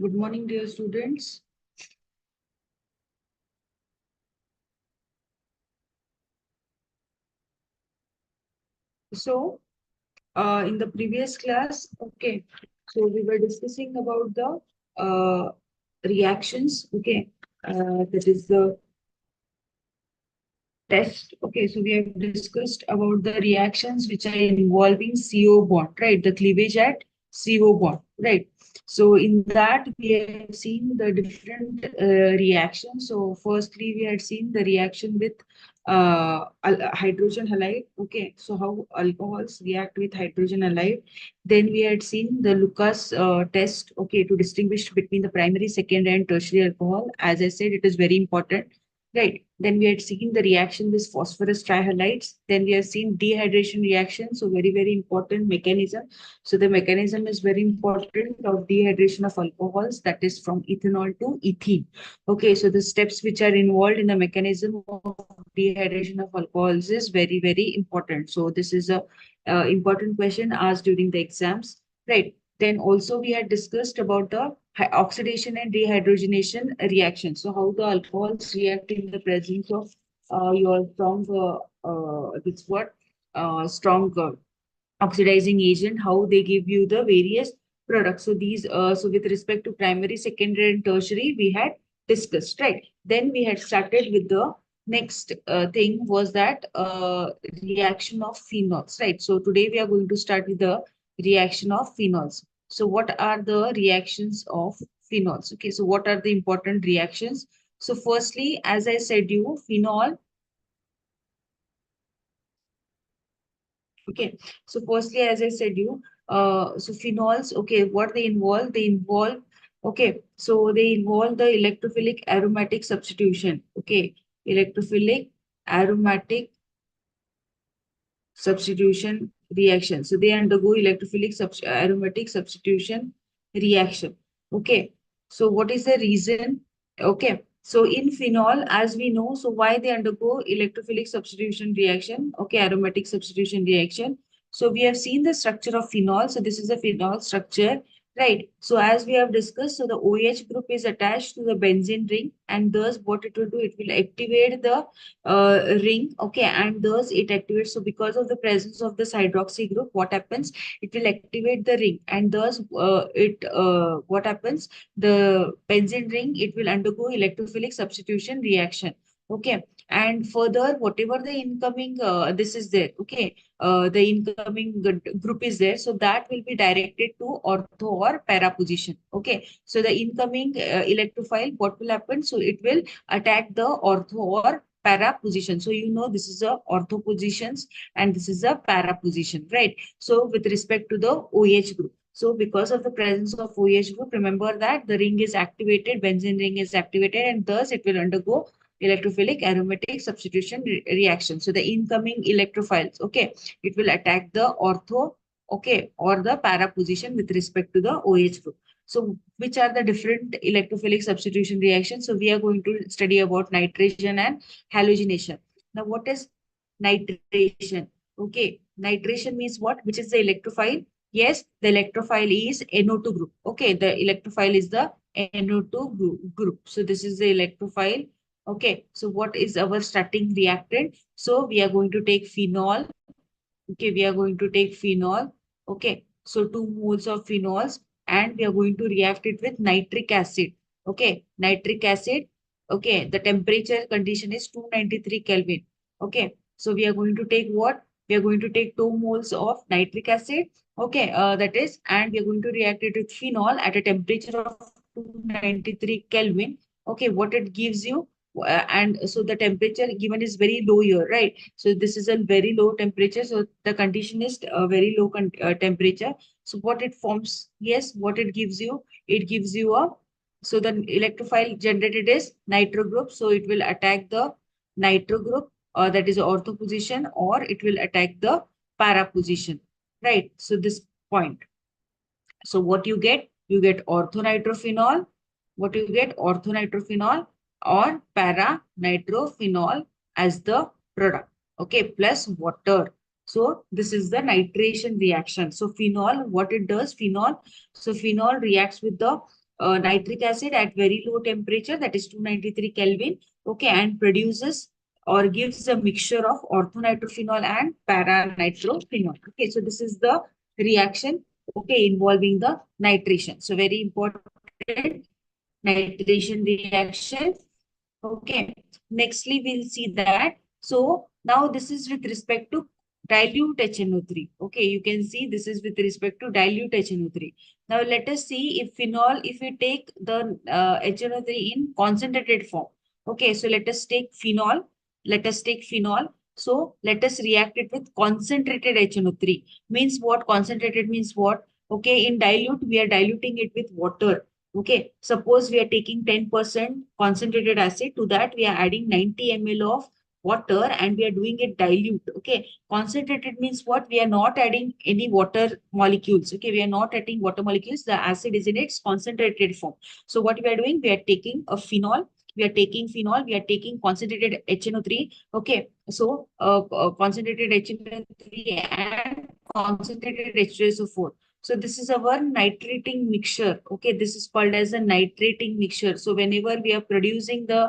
Good morning, dear students. So, in the previous class, okay, so we were discussing about the reactions, okay, that is the test. Okay, so we have discussed about the reactions which are involving CO bond, right? The cleavage at CO bond, right? So in that we have seen the different reactions. So firstly, we had seen the reaction with hydrogen halide. Okay, so how alcohols react with hydrogen halide. Then we had seen the Lucas test. Okay, to distinguish between the primary, secondary, and tertiary alcohol. As I said, it is very important. Right. Then we had seen the reaction with phosphorus trihalides. Then we have seen dehydration reaction. So very, very important mechanism. So the mechanism is very important of dehydration of alcohols, that is from ethanol to ethene. Okay. So the steps which are involved in the mechanism of dehydration of alcohols is very, very important. So this is a important question asked during the exams. Right. Then also we had discussed about the oxidation and dehydrogenation reaction. So how the alcohols react in the presence of your strong, this what, strong oxidizing agent, how they give you the various products. So these, so with respect to primary, secondary, and tertiary, we had discussed, right? Then we had started with the next thing was that reaction of phenols, right? So today we are going to start with the reaction of phenols. So what are the reactions of phenols? Okay, so what are the important reactions? So firstly, as I said you, phenol. Okay, so firstly, as I said you, so phenols, okay, what they involve? They involve, okay, so they involve the electrophilic aromatic substitution. Okay, electrophilic aromatic substitution reaction. So they undergo electrophilic aromatic substitution reaction. Okay. So what is the reason? Okay. So in phenol, as we know, so why they undergo electrophilic substitution reaction? Okay, aromatic substitution reaction. So we have seen the structure of phenol. So this is a phenol structure. Right. So as we have discussed, so the OH group is attached to the benzene ring, and thus what it will do, it will activate the ring, okay, and thus it activates. So because of the presence of this hydroxy group, what happens, it will activate the ring, and thus it what happens, the benzene ring, it will undergo electrophilic substitution reaction. Okay, and further whatever the incoming this is there, okay, the incoming group is there, so that will be directed to ortho or para position. Okay, so the incoming electrophile, what will happen, so it will attack the ortho or para position. So you know this is a ortho positions and this is a para position, right? So with respect to the OH group. So because of the presence of OH group, remember that the ring is activated, benzene ring is activated, and thus it will undergo electrophilic aromatic substitution reaction. So the incoming electrophiles, okay, it will attack the ortho, okay, or the para position with respect to the OH group. So which are the different electrophilic substitution reactions? So we are going to study about nitration and halogenation. Now, what is nitration? Okay, nitration means what? Which is the electrophile? Yes, the electrophile is NO2 group. Okay, the electrophile is the NO2 group. So this is the electrophile. Okay, so what is our starting reactant? So we are going to take phenol. Okay, we are going to take phenol. Okay, so 2 moles of phenols, and we are going to react it with nitric acid. Okay, nitric acid. Okay, the temperature condition is 293 Kelvin. Okay, so we are going to take what? We are going to take 2 moles of nitric acid. Okay, that is, and we are going to react it with phenol at a temperature of 293 Kelvin. Okay, what it gives you? And so the temperature given is very low here, right? So this is a very low temperature. So the condition is a very low temperature. So what it forms? Yes, what it gives you? It gives you a, so the electrophile generated is nitro group. So it will attack the nitro group, that is ortho position, or it will attack the para position, right? So this point. So what you get? You get orthonitrophenol. What you get? Orthonitrophenol or para-nitrophenol as the product. Okay, plus water. So this is the nitration reaction. So phenol, what it does? Phenol. So phenol reacts with the nitric acid at very low temperature, that is 293 Kelvin, okay, and produces or gives a mixture of orthonitrophenol and para-nitrophenol. Okay, so this is the reaction, okay, involving the nitration. So very important nitration reaction. Okay. Nextly, we'll see that. So now this is with respect to dilute HNO3. Okay, you can see this is with respect to dilute HNO3. Now let us see if phenol, if we take the HNO3 in concentrated form. Okay, so let us take phenol. Let us take phenol. So let us react it with concentrated HNO3. Means what? Concentrated means what? Okay, in dilute, we are diluting it with water. Okay, suppose we are taking 10% concentrated acid. To that, we are adding 90 ml of water and we are doing it dilute. Okay, concentrated means what? We are not adding any water molecules. Okay, we are not adding water molecules. The acid is in its concentrated form. So what we are doing? We are taking a phenol. We are taking phenol. We are taking concentrated HNO3. Okay, so concentrated HNO3 and concentrated H2SO4. So this is our nitrating mixture. Okay, this is called as a nitrating mixture. So whenever we are producing the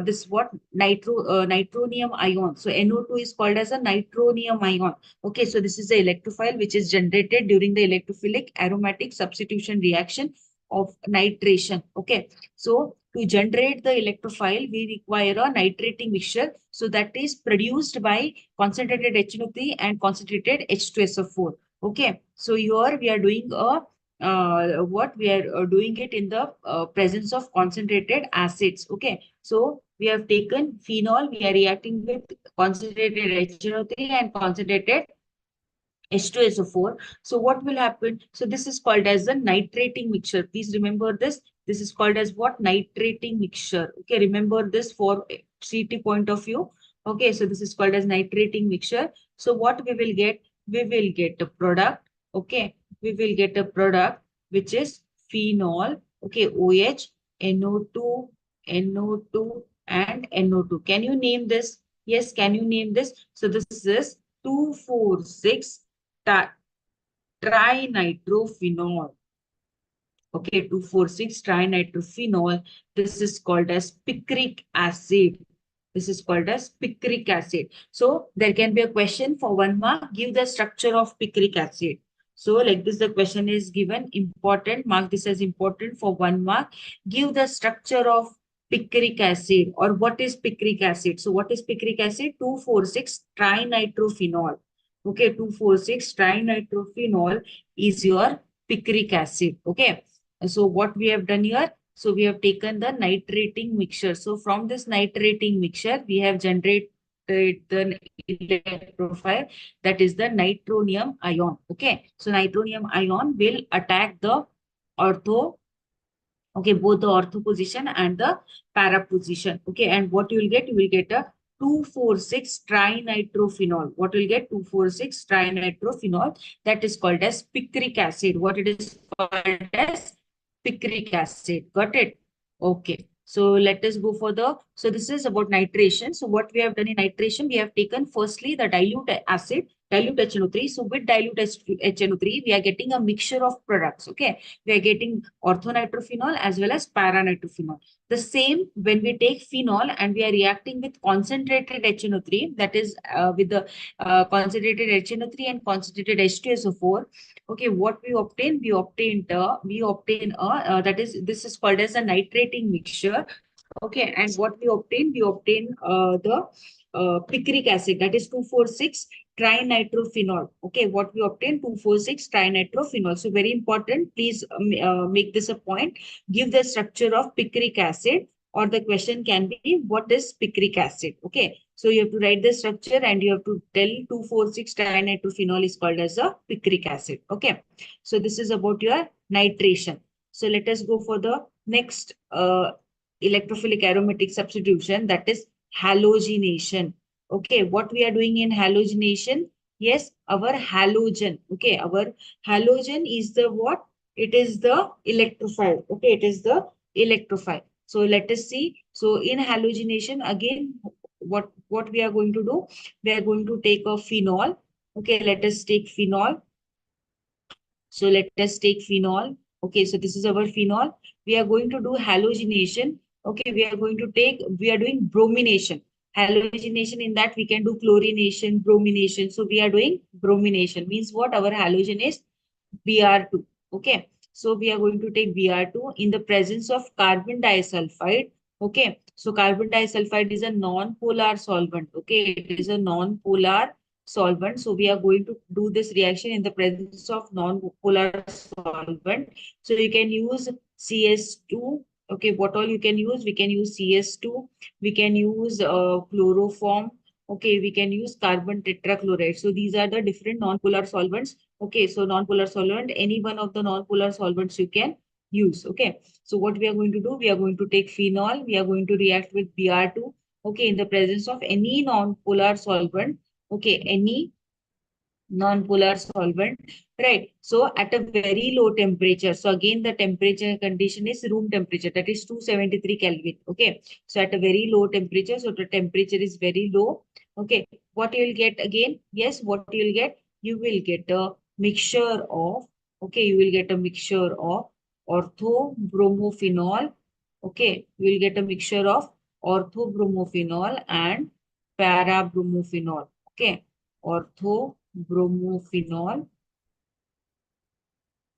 this what nitronium ion. So NO2 is called as a nitronium ion. Okay, so this is the electrophile which is generated during the electrophilic aromatic substitution reaction of nitration. Okay, so to generate the electrophile, we require a nitrating mixture. So that is produced by concentrated HNO3 and concentrated H2SO4. Okay, so here we are doing a what we are doing it in the presence of concentrated acids. Okay, so we have taken phenol, we are reacting with concentrated HNO3 and concentrated H2SO4. So what will happen? So this is called as the nitrating mixture. Please remember this. This is called as what? Nitrating mixture. Okay, remember this for CT point of view. Okay, so this is called as nitrating mixture. So what we will get? We will get a product. Okay, we will get a product which is phenol. Okay, OH, NO2, NO2, and NO2. Can you name this? Yes, can you name this? So this is 2,4,6 trinitrophenol. Okay, 2,4,6 trinitrophenol. This is called as picric acid. This is called as picric acid. So there can be a question for 1 mark. Give the structure of picric acid. So like this, the question is given. Important. Mark this as important for 1 mark. Give the structure of picric acid, or what is picric acid? So what is picric acid? 2,4,6 trinitrophenol. Okay, 2,4,6 trinitrophenol is your picric acid. Okay. So what we have done here? So we have taken the nitrating mixture. So from this nitrating mixture, we have generated the electrophile, that is the nitronium ion. Okay. So nitronium ion will attack the ortho, okay, both the ortho position and the para position. Okay. And what you will get? You will get a 2,4,6 trinitrophenol. What will get? 2,4,6 trinitrophenol. That is called as picric acid. What it is called as? Picric acid. Got it? Okay. So let us go for the, so this is about nitration. So what we have done in nitration, we have taken firstly the dilute acid, dilute HNO3. So with dilute HNO3, we are getting a mixture of products. Okay. We are getting orthonitrophenol as well as para-nitrophenol. The same when we take phenol and we are reacting with concentrated HNO3, that is with the concentrated HNO3 and concentrated H2SO4. Okay, what we obtain? We obtain that is, this is called as a nitrating mixture. Okay, and what we obtain? We obtain the picric acid, that is 2,4,6 trinitrophenol. Okay, what we obtain? 2,4,6 trinitrophenol. So very important. Please make this a point. Give the structure of picric acid, or the question can be, what is picric acid? Okay, so you have to write the structure and you have to tell 2,4,6 trinitrophenol is called as a picric acid. Okay, so this is about your nitration. So let us go for the next electrophilic aromatic substitution, that is halogenation. Okay, what we are doing in halogenation? Yes, our halogen. Okay, our halogen is the what? It is the electrophile. Okay, it is the electrophile. So let us see. So in halogenation, again, what we are going to do? We are going to take a phenol. Okay, let us take phenol. So let us take phenol. Okay, so this is our phenol. We are going to do halogenation. Okay, we are doing bromination. Halogenation, in that we can do chlorination, bromination. So we are doing bromination. Means what? Our halogen is Br2. Okay. So we are going to take Br2 in the presence of carbon disulfide. Okay. So carbon disulfide is a non-polar solvent. Okay. It is a non-polar solvent. So we are going to do this reaction in the presence of non-polar solvent. So you can use CS2. Okay. What all you can use? We can use CS2. We can use chloroform. Okay. We can use carbon tetrachloride. So these are the different non-polar solvents. Okay, so non-polar solvent, any one of the non-polar solvents you can use. Okay, so what we are going to do, we are going to take phenol, we are going to react with Br2. Okay, in the presence of any non-polar solvent. Okay, any non-polar solvent, right? So at a very low temperature, so again the temperature condition is room temperature, that is 273 Kelvin. Okay, so at a very low temperature, so the temperature is very low. Okay, what you will get again? Yes, what you will get? You will get a mixture of, okay, you will get a mixture of orthobromophenol. Okay, you will get a mixture of orthobromophenol and parabromophenol. Okay, orthobromophenol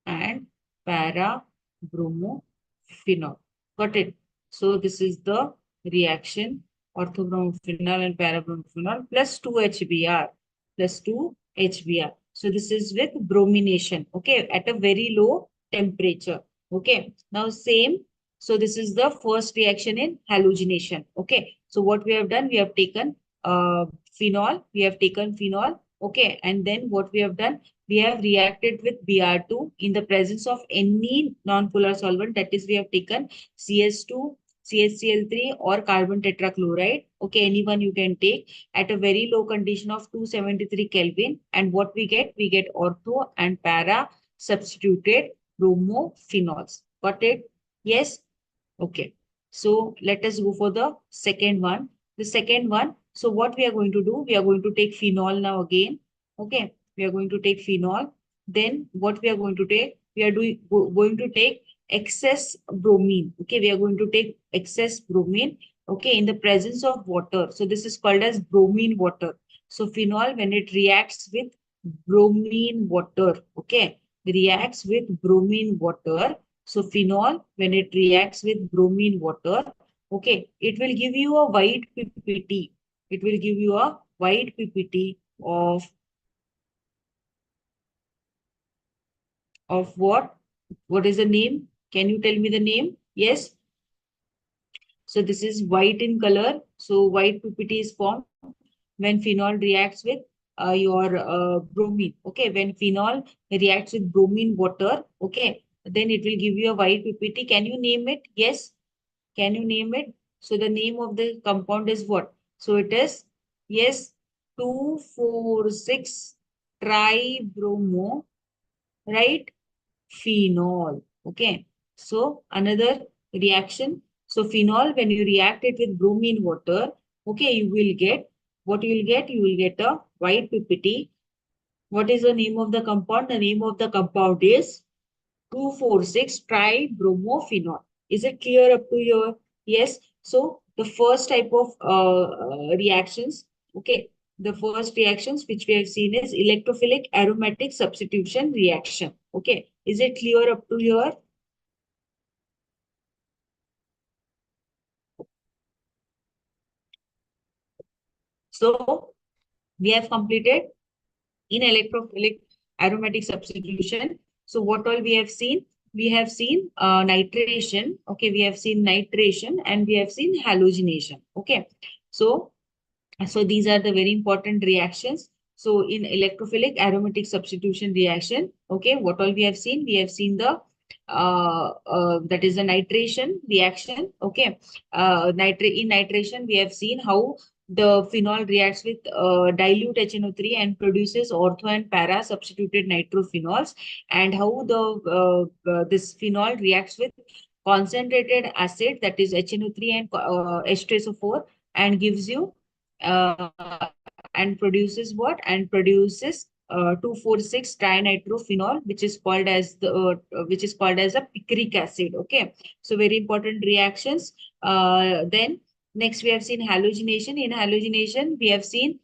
and para-bromophenol. Got it? So this is the reaction, orthobromophenol and para-bromophenol plus 2 HBr plus 2 HBr. So this is with bromination, okay, at a very low temperature. Okay, now same. So this is the first reaction in halogenation. Okay, so what we have done, we have taken phenol, okay, and then what we have done, we have reacted with Br2 in the presence of any non-polar solvent. That is, we have taken CS2, CHCl3 or carbon tetrachloride. Okay, anyone you can take at a very low condition of 273 Kelvin. And what we get? We get ortho and para substituted bromophenols. Got it? Yes? Okay. So let us go for the second one. The second one, so what we are going to do, we are going to take phenol now again. Okay, we are going to take phenol. Then what we are going to take, we are going to take excess bromine. Okay, we are going to take excess bromine. Okay, in the presence of water. So this is called as bromine water. So phenol, when it reacts with bromine water, okay, reacts with bromine water. So phenol, when it reacts with bromine water, okay, it will give you a white PPT. It will give you a white PPT of what? What is the name? Can you tell me the name? Yes. So this is white in color. So white PPT is formed when phenol reacts with your bromine. Okay, when phenol reacts with bromine water, okay, then it will give you a white PPT. Can you name it? Yes. Can you name it? So the name of the compound is what? So it is, yes, 2,4,6 tribromo, right? Phenol. Okay. So another reaction. So phenol, when you react it with bromine water, okay, you will get, what you will get? You will get a white PPT. What is the name of the compound? The name of the compound is 2,4,6 tribromophenol. Is it clear up to here? Yes. So the first type of reactions, okay, the first reactions which we have seen is electrophilic aromatic substitution reaction. Okay, is it clear up to here? So we have completed in electrophilic aromatic substitution. So what all we have seen? We have seen nitration. Okay, we have seen nitration and we have seen halogenation. Okay, so these are the very important reactions. So in electrophilic aromatic substitution reaction, okay, what all we have seen? We have seen the that is the nitration reaction. Okay, in nitration we have seen how the phenol reacts with dilute HNO3 and produces ortho and para substituted nitrophenols, and how this phenol reacts with concentrated acid, that is HNO3 and H2SO4, and gives you uh, and produces what? And produces 2,4,6 trinitrophenol, which is called as a picric acid. Okay, so very important reactions. Then next we have seen halogenation. In halogenation, we have seen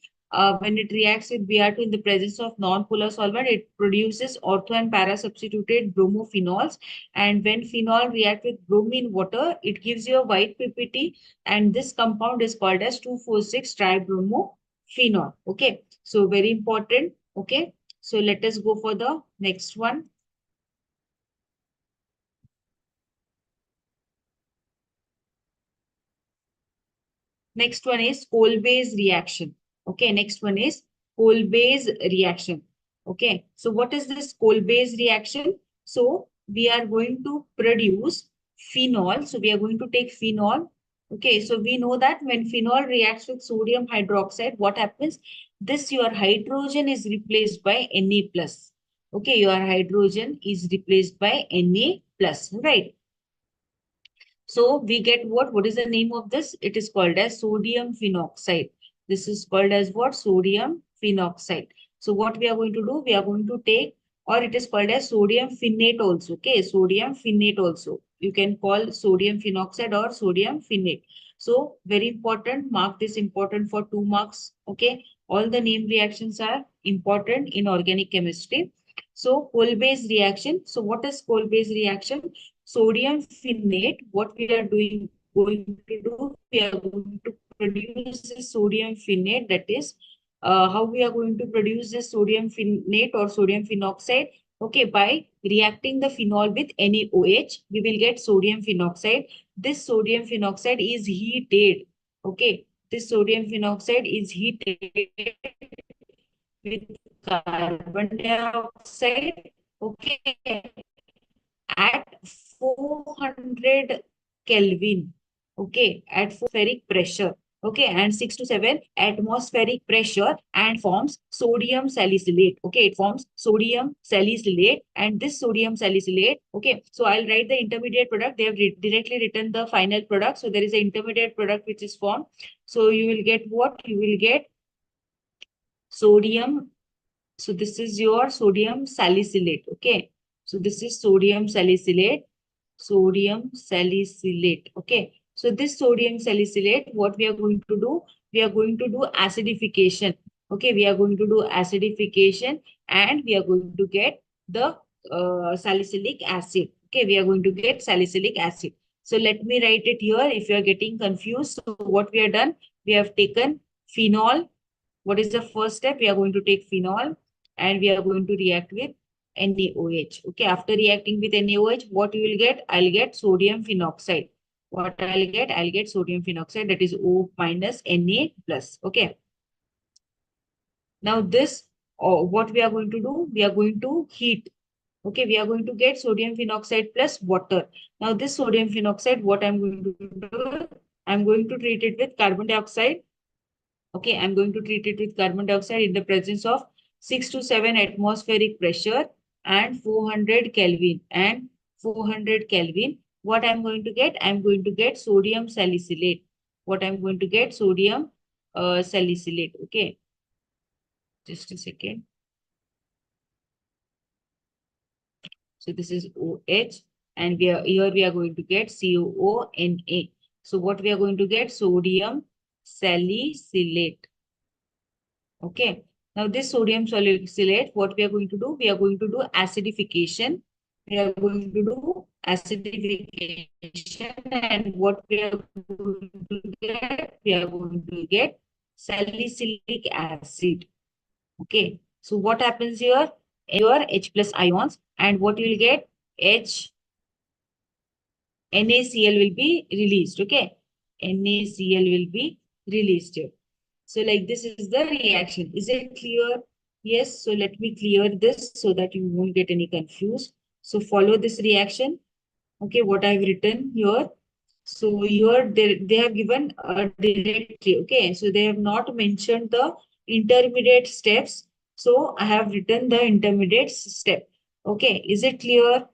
when it reacts with Br2 in the presence of non-polar solvent, it produces ortho and para substituted bromophenols. And when phenol reacts with bromine water, it gives you a white PPT, and this compound is called as 2,4,6 tribromophenol. Okay, so very important. Okay, so let us go for the next one. Next one is Kolbe's reaction. Okay, next one is Kolbe's reaction. Okay, so what is this Kolbe's reaction? So we are going to produce phenol. So we are going to take phenol. Okay, so we know that when phenol reacts with sodium hydroxide, what happens? This your hydrogen is replaced by Na plus. Okay, your hydrogen is replaced by Na plus, right? So we get what? What is the name of this? It is called as sodium phenoxide. This is called as what? Sodium phenoxide. So what we are going to do? We are going to take, or it is called as sodium phenate also. Okay, sodium phenate also. You can call sodium phenoxide or sodium phenate. So very important. Mark this important for 2 marks. Okay, all the name reactions are important in organic chemistry. So Kolbe's reaction. So what is Kolbe's reaction? Sodium phenate, what we are going to do, we are going to produce this sodium phenate. That is how we are going to produce this sodium phenate or sodium phenoxide. Okay, by reacting the phenol with NaOH, we will get sodium phenoxide. This sodium phenoxide is heated. Okay, this sodium phenoxide is heated with carbon dioxide. Okay, at 400 Kelvin, okay, at atmospheric pressure, okay, and 6 to 7 atmospheric pressure, and forms sodium salicylate. Okay, it forms sodium salicylate, and this sodium salicylate, okay, so I'll write the intermediate product. They have directly written the final product. So there is an intermediate product which is formed. So you will get what? You will get sodium. So this is your sodium salicylate. Okay. So this is sodium salicylate. Sodium salicylate. Okay. So this sodium salicylate, what we are going to do? We are going to do acidification. Okay. We are going to do acidification, and we are going to get the salicylic acid. Okay. We are going to get salicylic acid. So let me write it here if you are getting confused. So what we have done? We have taken phenol. What is the first step? We are going to take phenol and we are going to react with NaOH. Okay, after reacting with NaOH, what you will get? I'll get sodium phenoxide. What I'll get? I'll get sodium phenoxide, that is O minus Na plus. Okay. Now this, what we are going to do? We are going to heat. Okay, we are going to get sodium phenoxide plus water. Now this sodium phenoxide, what I'm going to do? I'm going to treat it with carbon dioxide. Okay, I'm going to treat it with carbon dioxide in the presence of 6 to 7 atmospheric pressure and 400 Kelvin and 400 Kelvin. What I'm going to get? I'm going to get sodium salicylate. What I'm going to get? Sodium salicylate. Okay, just a second. So this is OH, and here we are going to get COONA. So what we are going to get? Sodium salicylate. Okay. Now this sodium salicylate, what we are going to do? We are going to do acidification. We are going to do acidification, and what we are going to get? We are going to get salicylic acid. Okay. So what happens here? Your H plus ions, and what you will get? NaCl will be released. Okay. NaCl will be released here. So like this is the reaction. Is it clear? Yes. So let me clear this so that you won't get any confused. So follow this reaction. Okay, what I've written here. So here they have given a directly. Okay, so they have not mentioned the intermediate steps. So I have written the intermediate step. Okay, is it clear?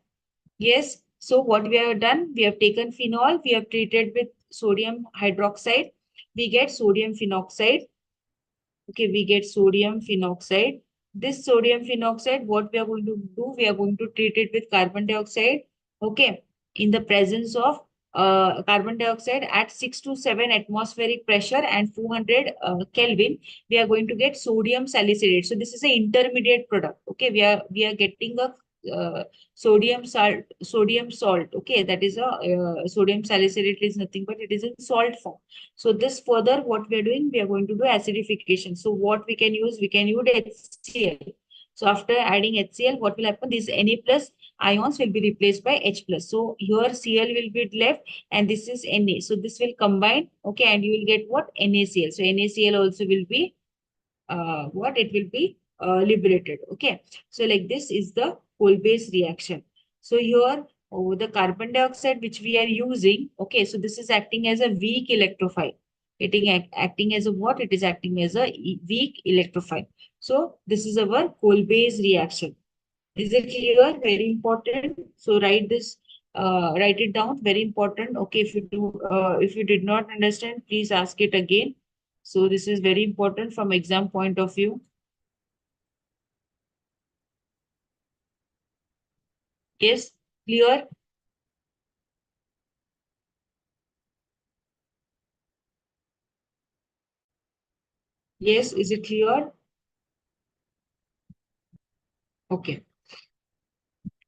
Yes. So what we have done, we have taken phenol, we have treated with sodium hydroxide. We get sodium phenoxide. Okay, we get sodium phenoxide. this sodium phenoxide, what we are going to do, we are going to treat it with carbon dioxide, okay, in the presence of carbon dioxide at 6 to 7 atmospheric pressure and 400 Kelvin, we are going to get sodium salicylate. So this is an intermediate product. Okay, we are getting a sodium salt. Okay, that is a sodium salicylate is nothing but it is in salt form. So this further what we are doing, we are going to do acidification. So what we can use, we can use HCl. So after adding HCl, what will happen? These Na plus ions will be replaced by H plus. So your Cl will be left and this is Na. So this will combine, okay, and you will get what? NaCl. So NaCl also will be what? It will be liberated. Okay. So like this is the whole base reaction. So here the carbon dioxide which we are using, okay, so this is acting as a weak electrophile. Acting as a what? It is acting as a weak electrophile. So this is our whole base reaction. Is it clear? Very important. So write this, write it down. Very important. Okay, if you did not understand, please ask it again. So this is very important from exam point of view. Yes, clear? Yes, is it clear? Okay.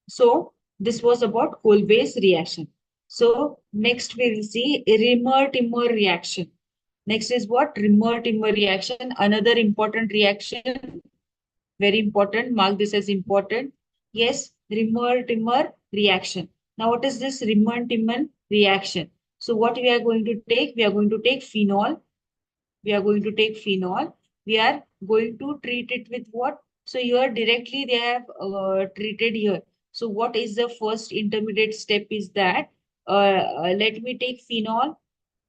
So this was about whole base reaction. So next we will see Rimmer-Timmer reaction. Next is what? Rimmer-Timmer reaction. Another important reaction. Very important. Mark this as important. Yes, Rimmer-Timmer reaction. Now, what is this Rimmer-Timmer reaction? So, what we are going to take? We are going to take phenol. We are going to take phenol. We are going to treat it with what? So, here directly they have treated here. So, what is the first intermediate step is that let me take phenol.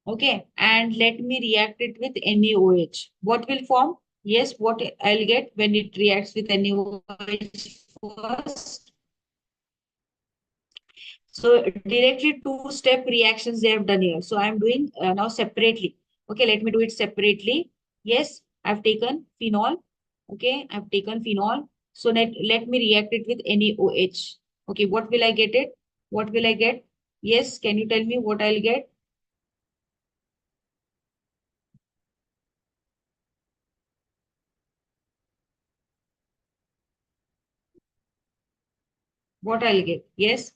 Okay, and let me react it with NaOH. What will form? Yes, what I'll get when it reacts with NaOH first. So directly two-step reactions they have done here. So I'm doing now separately. Okay, let me do it separately. Yes, I've taken phenol. Okay, I've taken phenol. So let me react it with NaOH. Okay, what will I get it? What will I get? Yes, can you tell me what I'll get? What I'll get? Yes,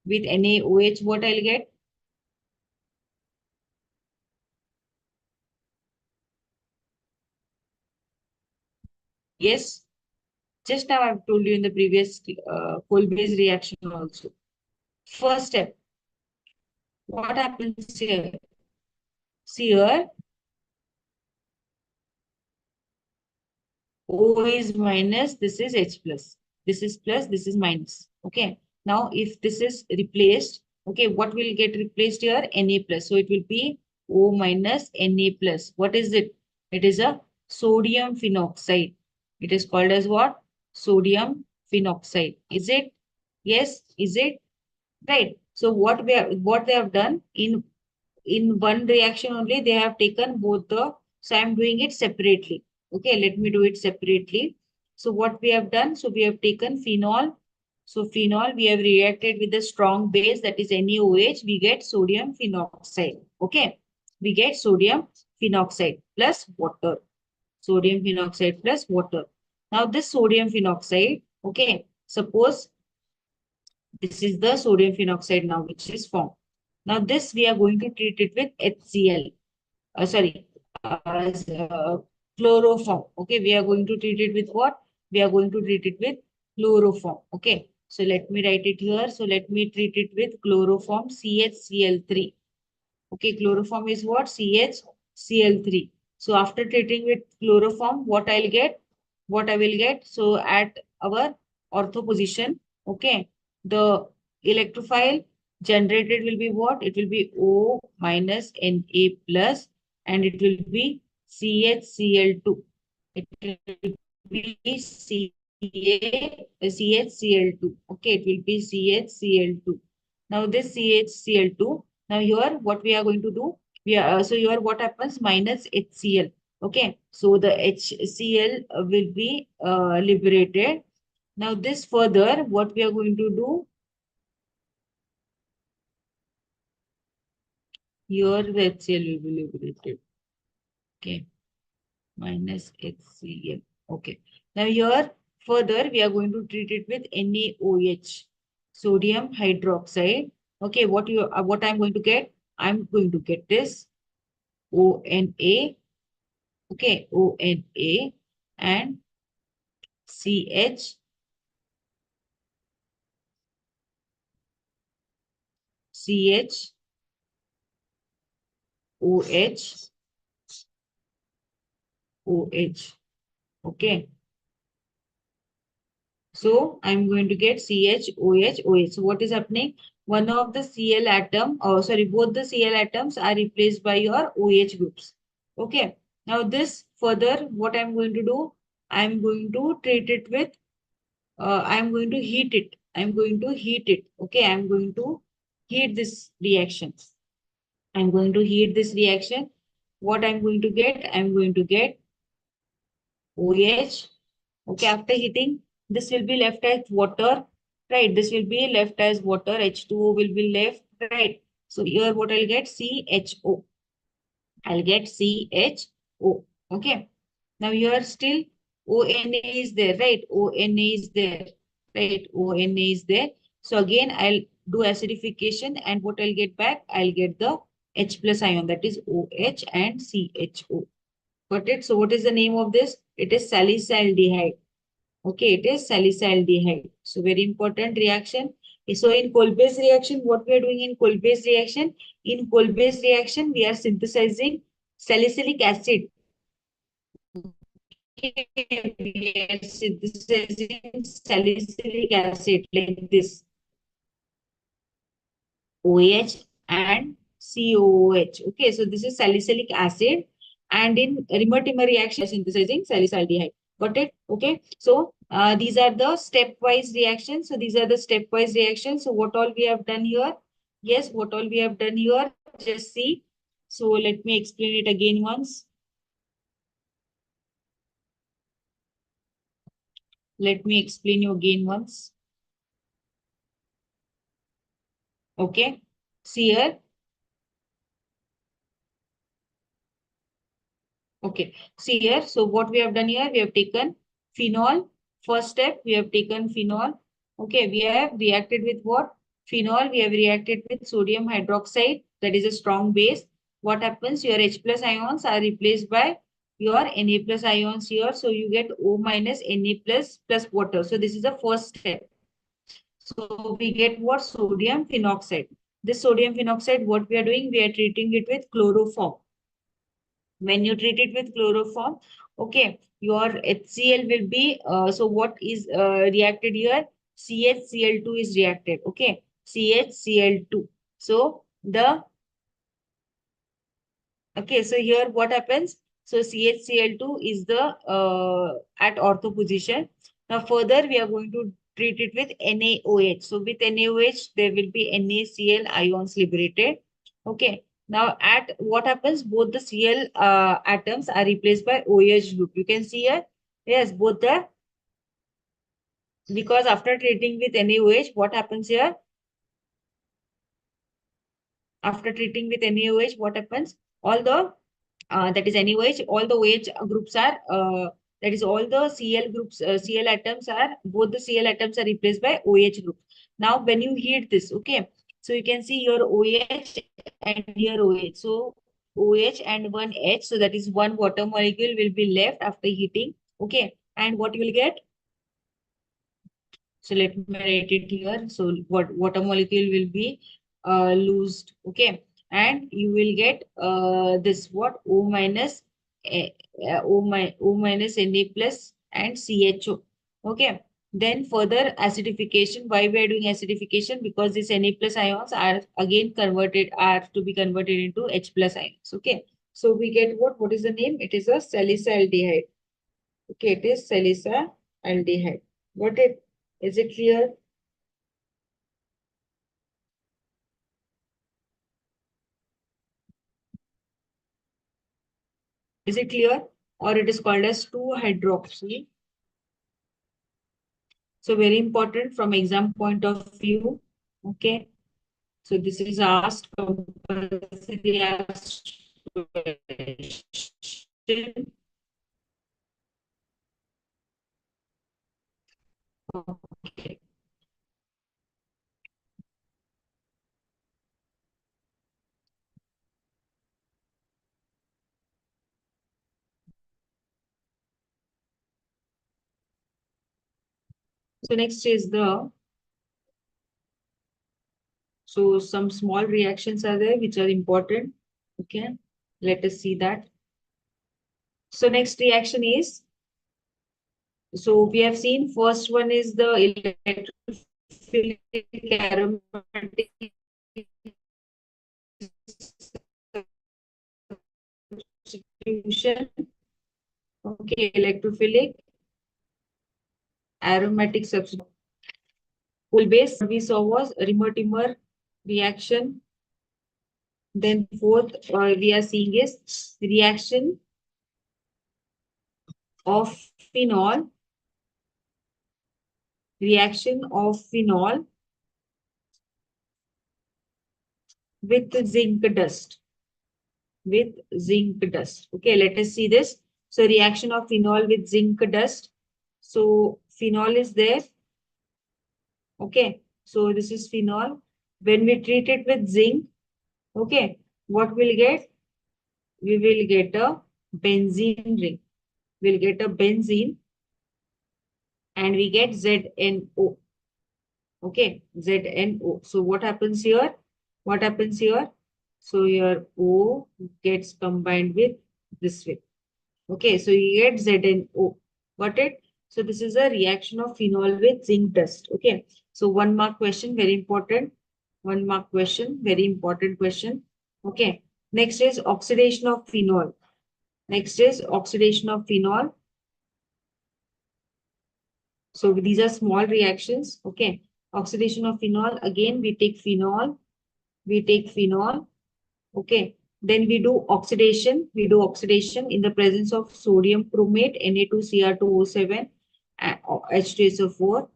with NaOH, what I'll get? Yes, just now I've told you in the previous coal base reaction also. First step, what happens here? See here, O is minus, this is H plus. This is plus, this is minus. Okay. Now, if this is replaced, okay, what will get replaced here? Na plus. So it will be O minus Na plus. What is it? It is a sodium phenoxide. It is called as what? Sodium phenoxide. Is it? Yes. Is it? Right. So what they have done in one reaction only, they have taken both the, so I'm doing it separately. Okay, let me do it separately. So what we have done, so we have taken phenol. So phenol, we have reacted with a strong base that is NaOH, we get sodium phenoxide. Okay, we get sodium phenoxide plus water. Sodium phenoxide plus water. Now this sodium phenoxide, okay, suppose this is the sodium phenoxide now, which is formed. Now this we are going to treat it with HCl. Sorry, chloroform. Okay, we are going to treat it with what? We are going to treat it with chloroform. Okay, so let me write it here. So let me treat it with chloroform CHCl3. Okay, chloroform is what? CHCl3. So after treating with chloroform, what I'll get? What I will get? So at our ortho position, okay, the electrophile generated will be what? It will be O minus Na plus and it will be CHCl2. It will be CHCl2. Okay, it will be CHCl2. Now this CHCl2, now here what we are going to do, we are so here what happens? Minus HCl. Okay, so the HCl will be liberated. Now this further, what we are going to do here, the HCl will be liberated. Okay, minus HCl. Okay, now here further we are going to treat it with NaOH, sodium hydroxide. Okay, what I'm going to get? I'm going to get this ONA. Okay, ONA and CH CH OH OH. Okay. So I'm going to get CH OH. So what is happening? One of the Cl atom, oh sorry, both the Cl atoms are replaced by your OH groups. Okay. Now this further, what I'm going to do? I'm going to treat it with, I'm going to heat it. I'm going to heat it. Okay. I'm going to heat this reaction. I'm going to heat this reaction. What I'm going to get? I'm going to get OH. Okay, after heating, this will be left as water, right? This will be left as water. H2O will be left, right? So here what I'll get? CHO. I'll get CHO. Okay. Now here still ONA is there, right? ONA is there, right? ONA is there. So again, I'll do acidification and what I'll get back? I'll get the H plus ion, that is OH and CHO. Got it? So what is the name of this? It is salicylaldehyde. Okay, it is salicylaldehyde. So very important reaction. So in Kolbe's reaction, what we are doing in Kolbe's reaction? In Kolbe's reaction, we are synthesizing salicylic acid. Okay, we are synthesizing salicylic acid like this. OH and COOH. Okay, so this is salicylic acid. And in Rimer-Timmer reaction, synthesizing salicylaldehyde. Got it? Okay. So these are the stepwise reactions. So these are the stepwise reactions. So what all we have done here? Yes, what all we have done here? Just see. So let me explain it again once. Let me explain you again once. Okay. See here. Okay, see here. So what we have done here, we have taken phenol. First step, we have taken phenol. Okay, we have reacted with what? Phenol, we have reacted with sodium hydroxide. That is a strong base. What happens? Your H plus ions are replaced by your Na plus ions here. So you get O minus Na plus water. So this is the first step. So we get what? Sodium phenoxide. This sodium phenoxide, what we are doing? We are treating it with chloroform. When you treat it with chloroform, okay, your HCl will be, so what is reacted here? CHCl2 is reacted, okay, CHCl2. So the, okay, so here what happens? So CHCl2 is the at ortho position. Now further we are going to treat it with NaOH. So with NaOH there will be NaCl ions liberated. Okay. Now at what happens? Both the Cl atoms are replaced by OH group. You can see here. Yes, both the, because after treating with NaOH, what happens here? After treating with NaOH, what happens? All the that is NaOH, all the OH groups are, that is all the Cl groups, Cl atoms are, both the Cl atoms are replaced by OH group. Now, when you heat this, okay, so you can see your OH and your OH. So OH and one H, so that is one water molecule will be left after heating, okay, and what you will get? So let me write it here. So what water molecule will be loosed, okay, and you will get this what O minus O minus Na plus and CHO, okay. Then further acidification. Why we are doing acidification? Because these Na plus ions are again converted, are to be converted into H plus ions, okay. So we get what? What is the name? It is a salicylaldehyde. Okay, it is salicylaldehyde. Got it? Is it clear? Is it clear? or it is called as 2-hydroxy. So very important from exam point of view. Okay. So this is asked compulsory asked question. Okay. So next is so some small reactions are there which are important. Okay. Let us see that. So next reaction is, so we have seen first one is the electrophilic aromatic substitution. Okay, electrophilic aromatic substitution. Full base we saw was Rimmer-Timmer reaction. Then fourth we are seeing is reaction of phenol, reaction of phenol with zinc dust. With zinc dust. Okay, let us see this. So reaction of phenol with zinc dust. So phenol is there. Okay, so this is phenol. When we treat it with zinc, okay, what we'll get? We will get a benzene ring. We'll get a benzene and we get ZNO. Okay, ZNO. So what happens here? What happens here? So your O gets combined with this way. Okay, so you get ZNO. Got it? So this is a reaction of phenol with zinc dust. Okay, so 1 mark question, very important. 1 mark question, very important question. Okay, next is oxidation of phenol. Next is oxidation of phenol. So these are small reactions. Okay, oxidation of phenol. Again, we take phenol. We take phenol. Okay, then we do oxidation. We do oxidation in the presence of sodium chromate, Na2Cr2O7, H2SO4.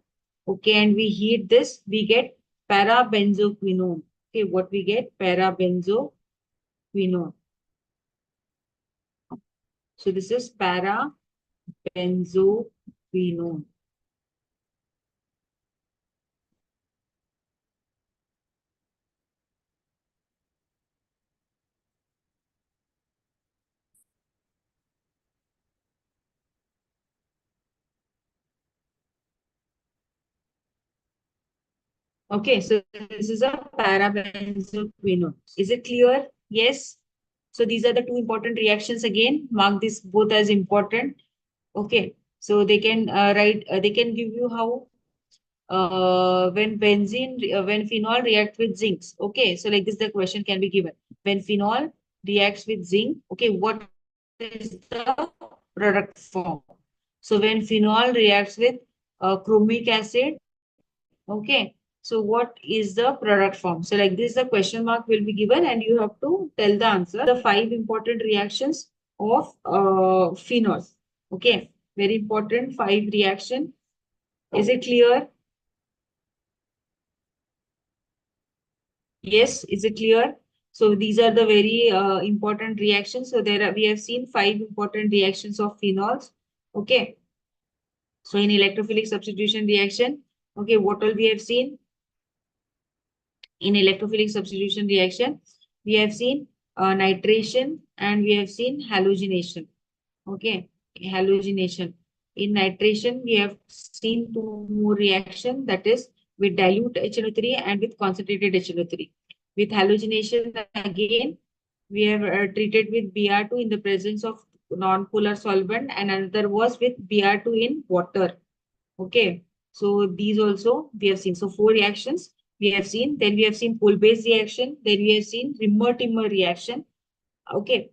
Okay, and we heat this. We get parabenzoquinone. Okay, what we get? Parabenzoquinone. So this is parabenzoquinone. Okay, so this is a parabenzoquinone. Is it clear? Yes. So these are the two important reactions again. Mark this both as important. Okay. So they can write, they can give you how when phenol reacts with zincs. Okay. So like this, the question can be given. When phenol reacts with zinc, okay, what is the product form? So when phenol reacts with chromic acid, okay. So what is the product form? So like this, the question mark will be given and you have to tell the answer. The 5 important reactions of phenol. Okay. Very important 5 reaction. Is it clear? Yes. Is it clear? So these are the very important reactions. So there are, we have seen 5 important reactions of phenols. Okay. So in electrophilic substitution reaction, okay, what all we have seen? In electrophilic substitution reaction, we have seen nitration and we have seen halogenation. Okay, halogenation. In nitration, we have seen 2 more reaction, that is with dilute HNO3 and with concentrated HNO3. With halogenation, again, we have treated with Br2 in the presence of non-polar solvent and another was with Br2 in water. Okay, so these also we have seen. So 4 reactions we have seen. Then we have seen pull base reaction. Then we have seen Rimmer-Timmer reaction. Okay,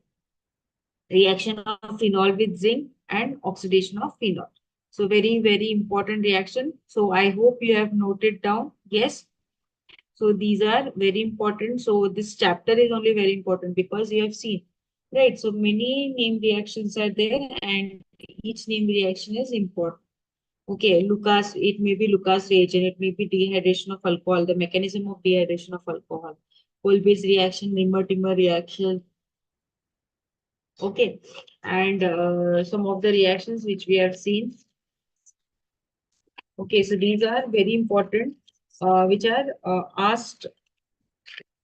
reaction of phenol with zinc and oxidation of phenol. So very, very important reaction. So I hope you have noted down. Yes. So these are very important. So this chapter is only very important because you have seen. right? So many name reactions are there, and each name reaction is important. Okay, Lucas, it may be Lucas reagent, it may be dehydration of alcohol, the mechanism of dehydration of alcohol, Kolbe's reaction, Nimmer-Timmer reaction. Okay, and some of the reactions which we have seen. Okay, so these are very important, which are asked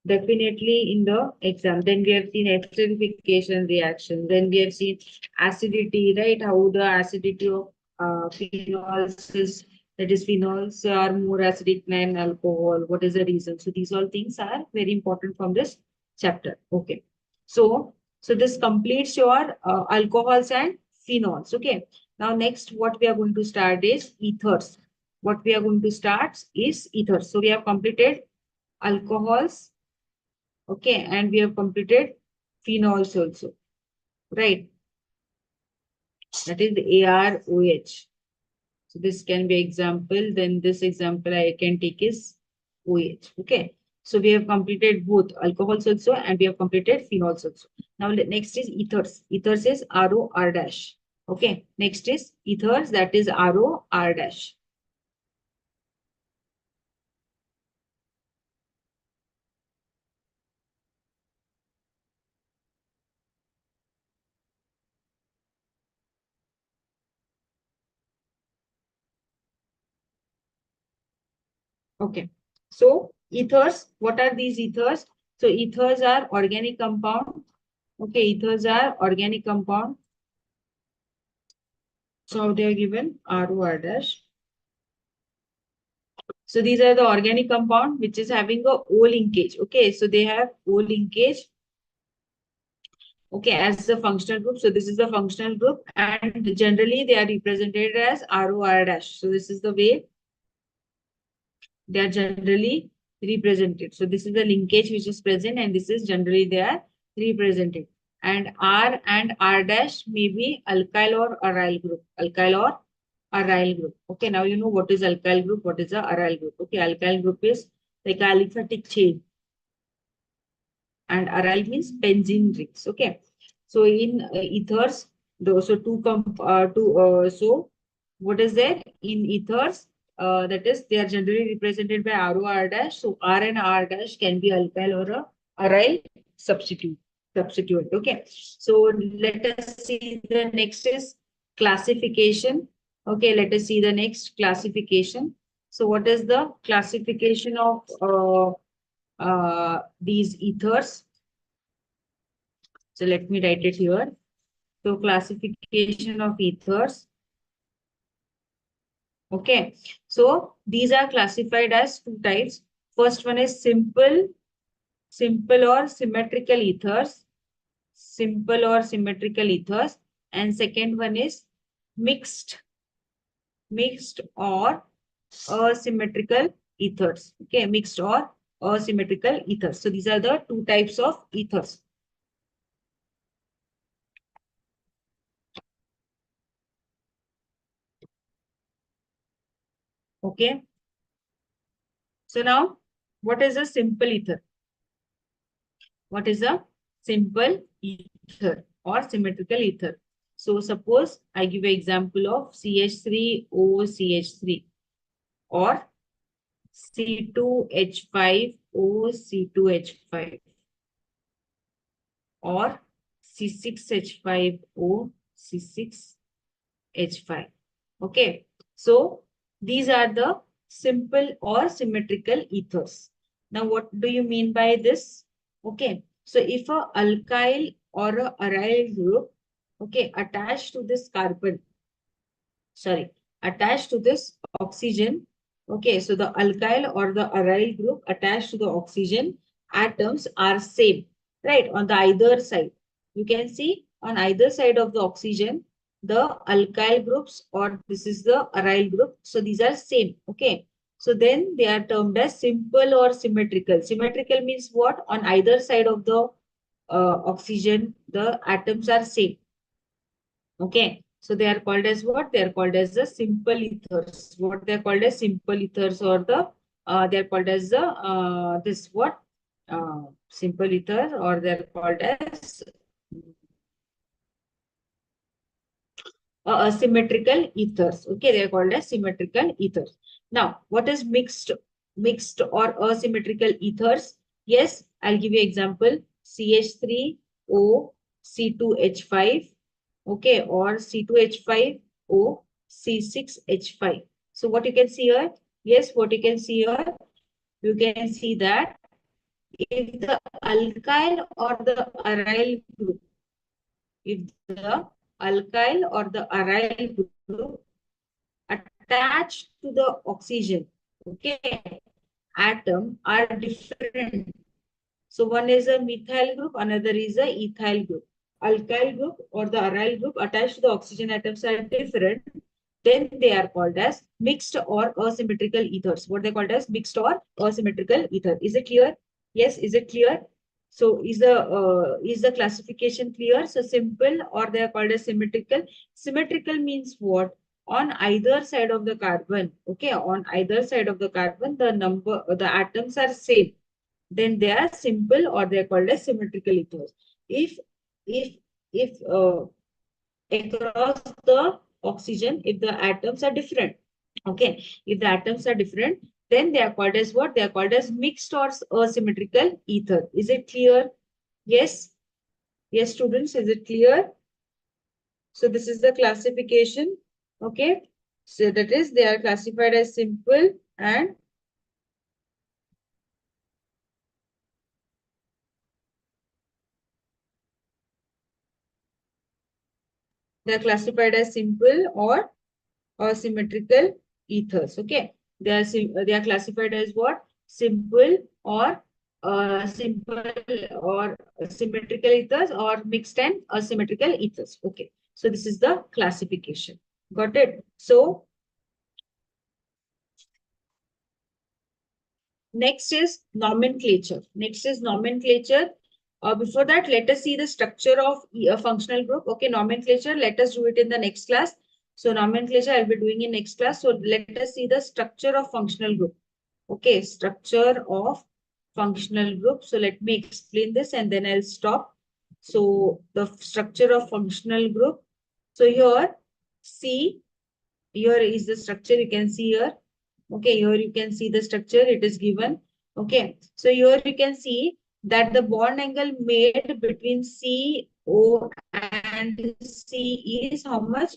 definitely in the exam. Then we have seen acidification reaction. Then we have seen acidity, right? How the acidity of phenols is, that is, phenols are more acidic than alcohol. What is the reason? So these all things are very important from this chapter. Okay. So, so this completes your alcohols and phenols. Okay. Now next, what we are going to start is ethers. What we are going to start is ethers. So we have completed alcohols. Okay, and we have completed phenols also, right? That is the AROH. So this can be example. Then this example I can take is OH. Okay. So we have completed both alcohols also, and we have completed phenols also. Now next is ethers. Ethers is ROR dash. Okay. Next is ethers, that is ROR dash. Okay. So ethers, what are these ethers? So ethers are organic compound. Okay, ethers are organic compound. So they are given ROR dash. So these are the organic compound which is having a O linkage. Okay, so they have O linkage. Okay, as the functional group. So this is the functional group, and generally they are represented as ROR dash. So this is the way they are generally represented. So this is the linkage which is present, and this is generally they are represented. And R and R dash may be alkyl or aryl group. Alkyl or aryl group. Okay, now you know what is alkyl group, what is the aryl group. Okay, alkyl group is like aliphatic chain, and aryl means benzene rings. Okay, so in ethers, so so what is there in ethers, that is they are generally represented by ROR dash. So R and R dash can be alkyl or a aryl substituent. Okay, so let us see the next is classification. Okay, let us see the next classification. So what is the classification of these ethers? So let me write it here. So classification of ethers. Okay. So these are classified as two types. First one is simple or symmetrical ethers. Simple or symmetrical ethers. And second one is mixed or asymmetrical ethers. Okay, mixed or asymmetrical ethers. So these are the two types of ethers. Okay. So now, what is a simple ether? What is a simple ether or symmetrical ether? So suppose I give an example of CH3OCH3 or C2H5OC2H5 or C6H5OC6H5. Okay. So these are the simple or symmetrical ethers. Now, what do you mean by this? Okay. So if a alkyl or a aryl group, okay, attached to this carbon, sorry, attached to this oxygen. Okay, so the alkyl or the aryl group attached to the oxygen atoms are same, right? On the either side, you can see on either side of the oxygen, the alkyl groups, or this is the aryl group. So these are same. Okay, so then they are termed as simple or symmetrical. Symmetrical means what? On either side of the oxygen, the atoms are same. Okay, so they are called as what? They are called as the simple ethers. What they are called as simple ethers, or the they are called as the this what simple ether, or they are called as symmetrical ethers. Okay, they are called as symmetrical ethers. Now, what is mixed or asymmetrical ethers? Yes, I'll give you example. CH3O C2H5, okay, or C2H5O C6H5. So what you can see here? Yes, what you can see here? You can see that if the alkyl or the aryl group, if the alkyl or the aryl group attached to the oxygen, okay, atom are different. So one is a methyl group, another is a ethyl group. Alkyl group or the aryl group attached to the oxygen atoms are different. Then they are called as mixed or asymmetrical ethers. What they called as mixed or asymmetrical ether. Is it clear? Yes, is it clear? So is the classification clear? So simple or they are called as symmetrical. Symmetrical means what? On either side of the carbon, okay, on either side of the carbon, the atoms are same, then they are simple or they are called as symmetrical ethers. If if if across the oxygen, if the atoms are different, okay, if the atoms are different, then they are called as what? They are called as mixed or asymmetrical ether. Is it clear? Yes. Yes, students, is it clear? So this is the classification. Okay. So that is, they are classified as simple and they are classified as simple or symmetrical ethers. Okay, they are classified as what? Simple or simple or symmetrical ethers or mixed and asymmetrical ethers. Okay, so this is the classification. Got it? So next is nomenclature. Next is nomenclature. Before that, let us see the structure of a functional group. Okay, nomenclature. Let us do it in the next class. So nomenclature I'll be doing in next class. So let us see the structure of functional group. Okay, structure of functional group. So let me explain this and then I'll stop. So the structure of functional group. So here, see, here is the structure you can see here. Okay, here you can see the structure, it is given. Okay, so here you can see that the bond angle made between CO and C is how much?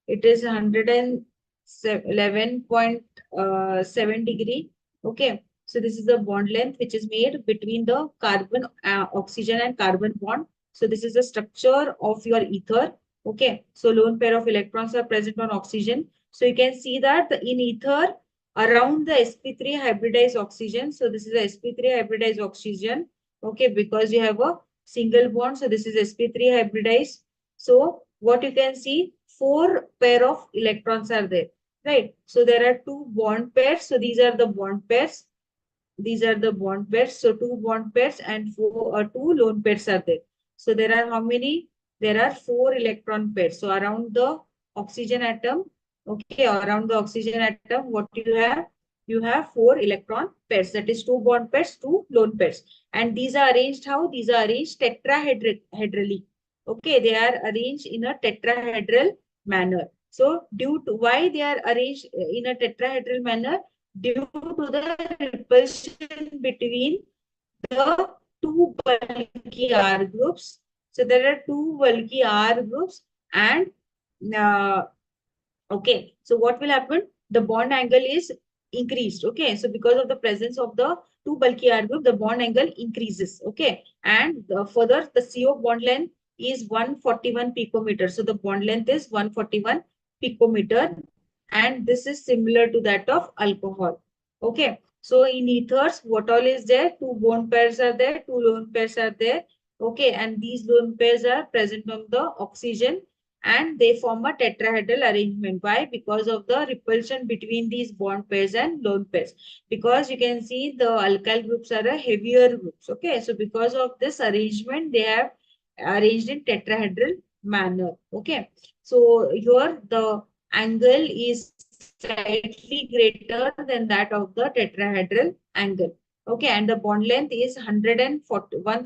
It is 111.7 degree. Okay, so this is the bond length which is made between the carbon, oxygen and carbon bond. So this is the structure of your ether. Okay, so lone pair of electrons are present on oxygen. So you can see that in ether, around the sp3 hybridized oxygen. So this is a sp3 hybridized oxygen. Okay, because you have a single bond. So this is sp3 hybridized. So what you can see, four pair of electrons are there, right? So there are two bond pairs. So these are the bond pairs. These are the bond pairs. So two bond pairs and two lone pairs are there. So there are how many? There are four electron pairs. So around the oxygen atom, okay, around the oxygen atom, what you have? You have four electron pairs. That is two bond pairs, two lone pairs. And these are arranged how? These are arranged tetrahedrally. Okay, they are arranged in a tetrahedral manner. So due to why they are arranged in a tetrahedral manner? Due to the repulsion between the two bulky R groups. So there are two bulky R groups and okay, so what will happen? The bond angle is increased. Okay, so because of the presence of the two bulky R group, the bond angle increases. Okay, and further, the CO bond length is 141 picometer. So the bond length is 141 picometer, and this is similar to that of alcohol. Okay, so in ethers, what all is there? Two bond pairs are there, two lone pairs are there. Okay, and these lone pairs are present on the oxygen and they form a tetrahedral arrangement. Why? Because of the repulsion between these bond pairs and lone pairs. Because you can see the alkyl groups are a heavier groups. Okay, so because of this arrangement, they have arranged in tetrahedral manner. Okay, so here the angle is slightly greater than that of the tetrahedral angle. Okay, and the bond length is 141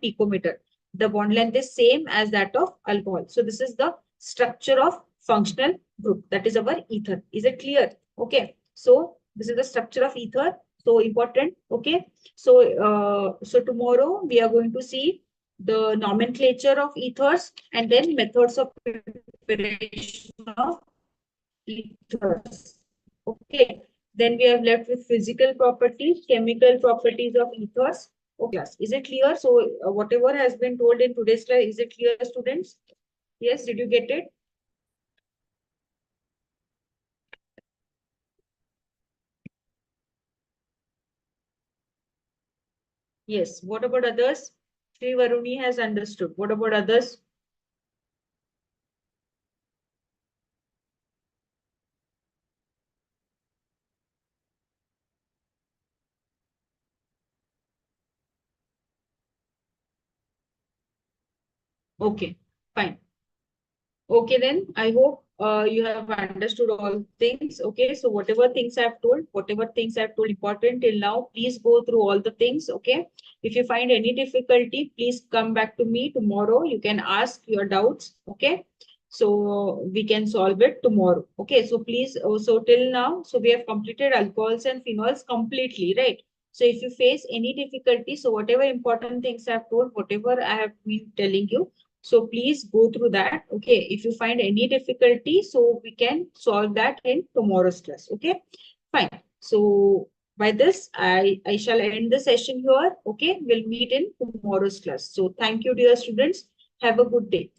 picometer. The bond length is same as that of alcohol. So this is the structure of functional group. That is our ether. Is it clear? Okay. So this is the structure of ether. So important. Okay. So tomorrow we are going to see the nomenclature of ethers and then methods of preparation of ethers. Okay. Then we are left with physical properties, chemical properties of ethers. Okay. Is it clear? So whatever has been told in today's class, is it clear, students? Yes. Did you get it? Yes. What about others? Sri Varuni has understood. What about others? Okay. Fine. Okay, then I hope you have understood all things. Okay, so whatever things I've told important till now, please go through all the things. Okay, if you find any difficulty, please come back to me tomorrow. You can ask your doubts. Okay, so we can solve it tomorrow. Okay, so please, so till now, so we have completed alcohols and phenols completely, right? So if you face any difficulty, so whatever important things I've told, whatever I have been telling you, so please go through that. Okay. If you find any difficulty, so we can solve that in tomorrow's class. Okay. Fine. So by this, I shall end the session here. Okay. We'll meet in tomorrow's class. So thank you, dear students. Have a good day.